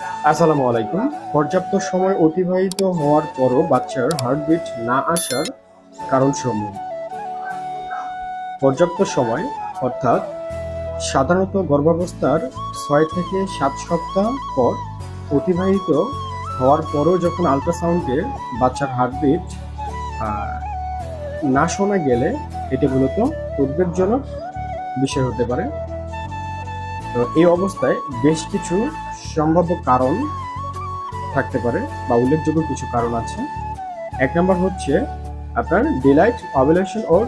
আসসালামু আলাইকুম। পর্যাপ্ত সময় অতিবাহিত হওয়ার পরও বাচ্চার হার্টবিট না আসার কারণসমূহ। পর্যাপ্ত সময় অর্থাৎ সাধারণত গর্ভাবস্থার ৬ থেকে ৭ সপ্তাহ পর অতিবাহিত হওয়ার পরও যখন আল্ট্রাসাউন্ডে বাচ্চার হার্টবিট না শোনা গেলে এটি মূলত উদ্বেগজনক বিষয় হতে পারে। তো এই অবস্থায় বেশ কিছু সম্ভাব্য কারণ থাকতে পারে বা উল্লেখযোগ্য কিছু কারণ আছে। ১ নম্বর হচ্ছে আপনার ডিলাইড ওভুলেশন ওর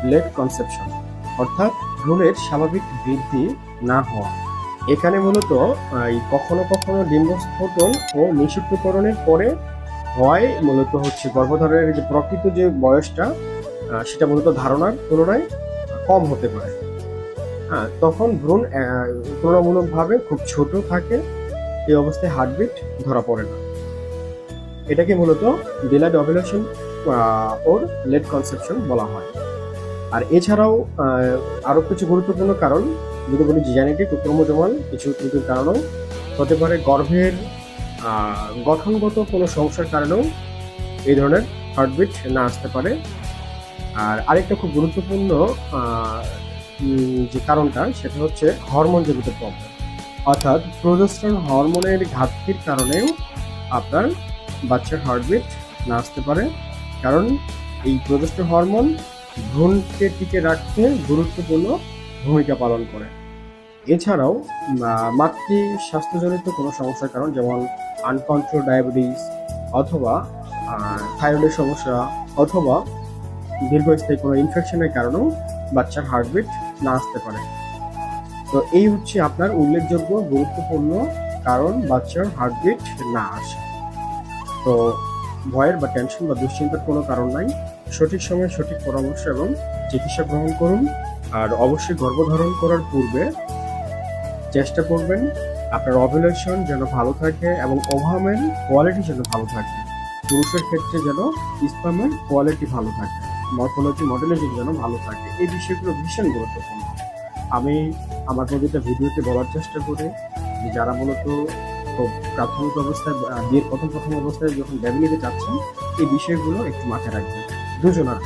লেট কনসেপশন, অর্থাৎ ভ্রূণের স্বাভাবিক বৃদ্ধি না হওয়া। এখানে মূলত কখনো কখনো ডিম্বস্ফোটন ও নিষিদ্ধকরণের পরে হওয়ায় মূলত হচ্ছে গর্ভধারণের যে প্রকৃত যে বয়সটা সেটা মূলত ধারণার তুলনায় কম হতে পারে। হ্যাঁ, তখন ভ্রূণ তুলনামূলকভাবে খুব ছোট থাকে। এই অবস্থায় হার্টবিট ধরা পড়ে না। এটাকে মূলত ডিলাইড ওভুলেশন ওর লেট কনসেপশন বলা হয়। আর এছাড়াও আরও কিছু গুরুত্বপূর্ণ কারণ যদি বলি জেনেটিক ও ক্রোমোজোমাল কিছু ত্রুটির কারণেও হতে পারে। গর্ভের গঠনগত কোনো সমস্যার কারণেও এই ধরনের হার্টবিট না আসতে পারে। আর আরেকটা খুব গুরুত্বপূর্ণ যে কারণটা সেটা হচ্ছে হরমোনজনিত প্রবলেম, অর্থাৎ প্রোজেস্টেরন হরমোনের ঘাটতির কারণেও আপনার বাচ্চার হার্টবিট না আসতে পারে। কারণ এই প্রোজেস্টেরন হরমোন ভ্রূণকে টিকে রাখতে গুরুত্বপূর্ণ ভূমিকা পালন করে। এছাড়াও মাতৃ স্বাস্থ্যজনিত কোনো সমস্যার কারণ, যেমন আনকন্ট্রোল ডায়াবেটিস অথবা থাইরয়েডের সমস্যা অথবা দীর্ঘস্থায়ী কোনো ইনফেকশনের কারণেও বাচ্চার হার্টবিট না আসতে পারে। তো এই হচ্ছে আপনার উল্লেখযোগ্য গুরুত্বপূর্ণ কারণ বাচ্চার হার্টবিট না আসে। তো ভয়ের বা টেনশন বা দুশ্চিন্তার কোনো কারণ নাই। সঠিক সময়ে সঠিক পরামর্শ এবং চিকিৎসা গ্রহণ করুন। আর অবশ্যই গর্ভধারণ করার পূর্বে চেষ্টা করবেন আপনার ওভুলেশন যেন ভালো থাকে এবং ওভামের কোয়ালিটি যেন ভালো থাকে। পুরুষের ক্ষেত্রে যেন স্পার্মের কোয়ালিটি ভালো থাকে, মরফোলজি মডেলিটি যেন ভালো থাকে। এই বিষয়গুলো ভীষণ গুরুত্বপূর্ণ। আমি আমার প্রতিটা ভিডিওতে বলার চেষ্টা করি যে যারা মূলত খুব প্রাথমিক অবস্থায় বিয়ের প্রথম অবস্থায় যখন বেবি নিতে চাচ্ছেন, এই বিষয়গুলো একটু মাথায় রাখবেন দুজনার,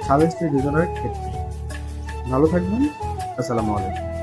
স্বামী স্ত্রী দুজনের ক্ষেত্রে। ভালো থাকবেন। আসসালামু আলাইকুম।